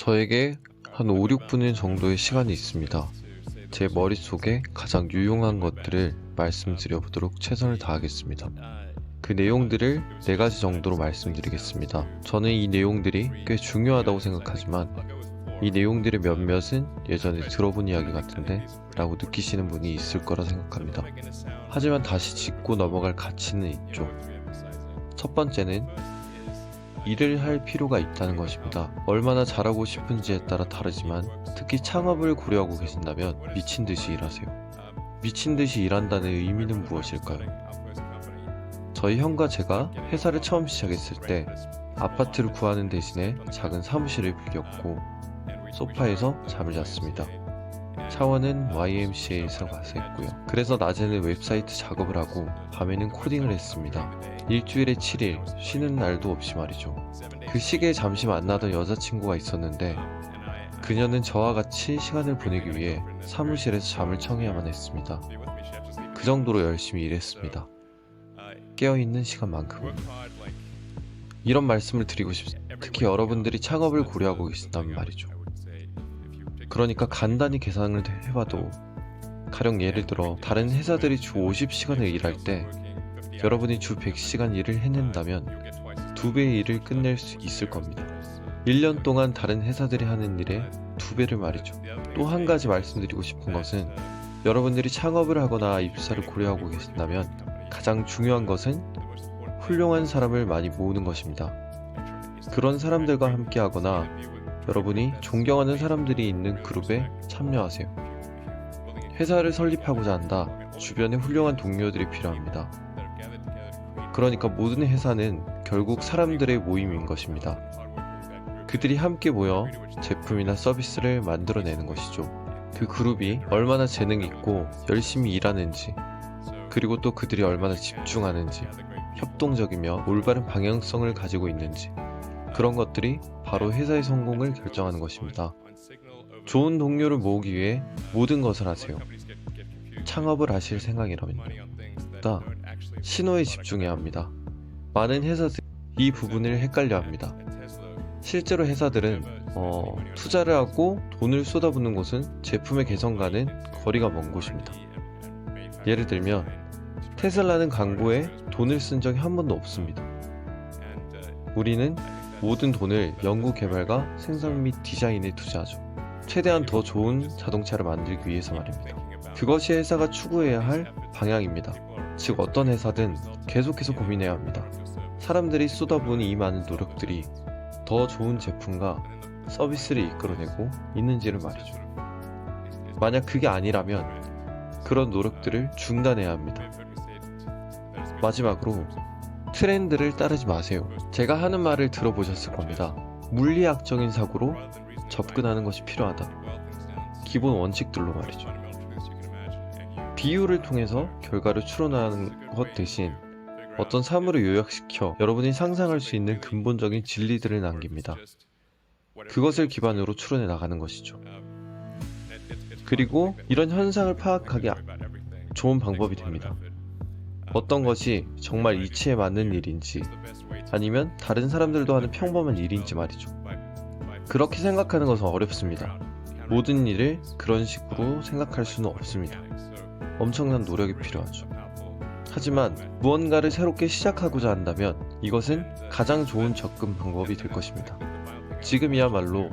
저에게 한 5, 6분 정도의 시간이 있습니다. 제 머릿속에 가장 유용한 것들을 말씀드려 보도록 최선을 다하겠습니다. 그 내용들을 4가지 정도로 말씀드리겠습니다. 저는 이 내용들이 꽤 중요하다고 생각하지만 이 내용들의 몇몇은 예전에 들어본 이야기 같은데 라고 느끼시는 분이 있을 거라 생각합니다. 하지만 다시 짚고 넘어갈 가치는 있죠. 첫 번째는 일을 할 필요가 있다는 것입니다. 얼마나 잘하고 싶은지에 따라 다르지만 특히 창업을 고려하고 계신다면 미친듯이 일하세요. 미친듯이 일한다는 의미는 무엇일까요? 저희 형과 제가 회사를 처음 시작했을 때 아파트를 구하는 대신에 작은 사무실을 빌렸고 소파에서 잠을 잤습니다. 샤워는 YMCA에서 가서 했고요. 그래서 낮에는 웹사이트 작업을 하고 밤에는 코딩을 했습니다. 일주일에 7일 쉬는 날도 없이 말이죠. 그 시기에 잠시 만나던 여자친구가 있었는데 그녀는 저와 같이 시간을 보내기 위해 사무실에서 잠을 청해야만 했습니다. 그 정도로 열심히 일했습니다. 깨어있는 시간만큼은. 이런 말씀을 드리고 싶습니다. 특히 여러분들이 창업을 고려하고 계신다면 말이죠. 그러니까 간단히 계산을 해봐도 가령 예를 들어 다른 회사들이 주 50시간을 일할 때 여러분이 주 100시간 일을 해낸다면 2배의 일을 끝낼 수 있을 겁니다. 1년 동안 다른 회사들이 하는 일의 2배를 말이죠. 또 한 가지 말씀드리고 싶은 것은 여러분들이 창업을 하거나 입사를 고려하고 계신다면 가장 중요한 것은 훌륭한 사람을 많이 모으는 것입니다. 그런 사람들과 함께 하거나 여러분이 존경하는 사람들이 있는 그룹에 참여하세요. 회사를 설립하고자 한다. 주변에 훌륭한 동료들이 필요합니다. 그러니까 모든 회사는 결국 사람들의 모임인 것입니다. 그들이 함께 모여 제품이나 서비스를 만들어내는 것이죠. 그 그룹이 얼마나 재능이 있고 열심히 일하는지, 그리고 또 그들이 얼마나 집중하는지, 협동적이며 올바른 방향성을 가지고 있는지, 그런 것들이 바로 회사의 성공을 결정하는 것입니다. 좋은 동료를 모으기 위해 모든 것을 하세요. 창업을 하실 생각이라면 신호에 집중해야 합니다. 많은 회사들이 이 부분을 헷갈려 합니다. 실제로 회사들은 투자를 하고 돈을 쏟아붓는 곳은 제품의 개선과는 거리가 먼 곳입니다. 예를 들면 테슬라는 광고에 돈을 쓴 적이 한 번도 없습니다. 우리는 모든 돈을 연구 개발과 생산 및 디자인에 투자하죠. 최대한 더 좋은 자동차를 만들기 위해서 말입니다. 그것이 회사가 추구해야 할 방향입니다. 즉 어떤 회사든 계속해서 고민해야 합니다. 사람들이 쏟아부은 이 많은 노력들이 더 좋은 제품과 서비스를 이끌어내고 있는지를 말이죠. 만약 그게 아니라면 그런 노력들을 중단해야 합니다. 마지막으로 트렌드를 따르지 마세요. 제가 하는 말을 들어보셨을 겁니다. 물리학적인 사고로 접근하는 것이 필요하다. 기본 원칙들로 말이죠. 비유를 통해서 결과를 추론하는 것 대신 어떤 사물을 요약시켜 여러분이 상상할 수 있는 근본적인 진리들을 남깁니다. 그것을 기반으로 추론해 나가는 것이죠. 그리고 이런 현상을 파악하기 좋은 방법이 됩니다. 어떤 것이 정말 이치에 맞는 일인지 아니면 다른 사람들도 하는 평범한 일인지 말이죠. 그렇게 생각하는 것은 어렵습니다. 모든 일을 그런 식으로 생각할 수는 없습니다. 엄청난 노력이 필요하죠. 하지만 무언가를 새롭게 시작하고자 한다면 이것은 가장 좋은 접근 방법이 될 것입니다. 지금이야말로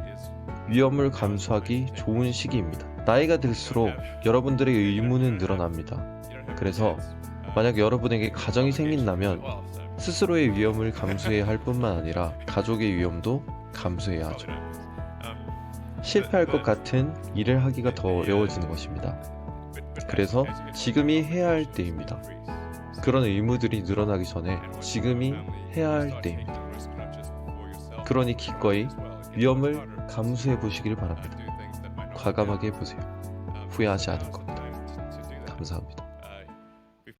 위험을 감수하기 좋은 시기입니다. 나이가 들수록 여러분들의 의무는 늘어납니다. 그래서 만약 여러분에게 가정이 생긴다면 스스로의 위험을 감수해야 할 뿐만 아니라 가족의 위험도 감수해야 하죠. 실패할 것 같은 일을 하기가 더 어려워지는 것입니다. 그래서 지금이 해야 할 때입니다. 그런 의무들이 늘어나기 전에 지금이 해야 할 때입니다. 그러니 기꺼이 위험을 감수해 보시길 바랍니다. 과감하게 해보세요. 후회하지 않을 겁니다.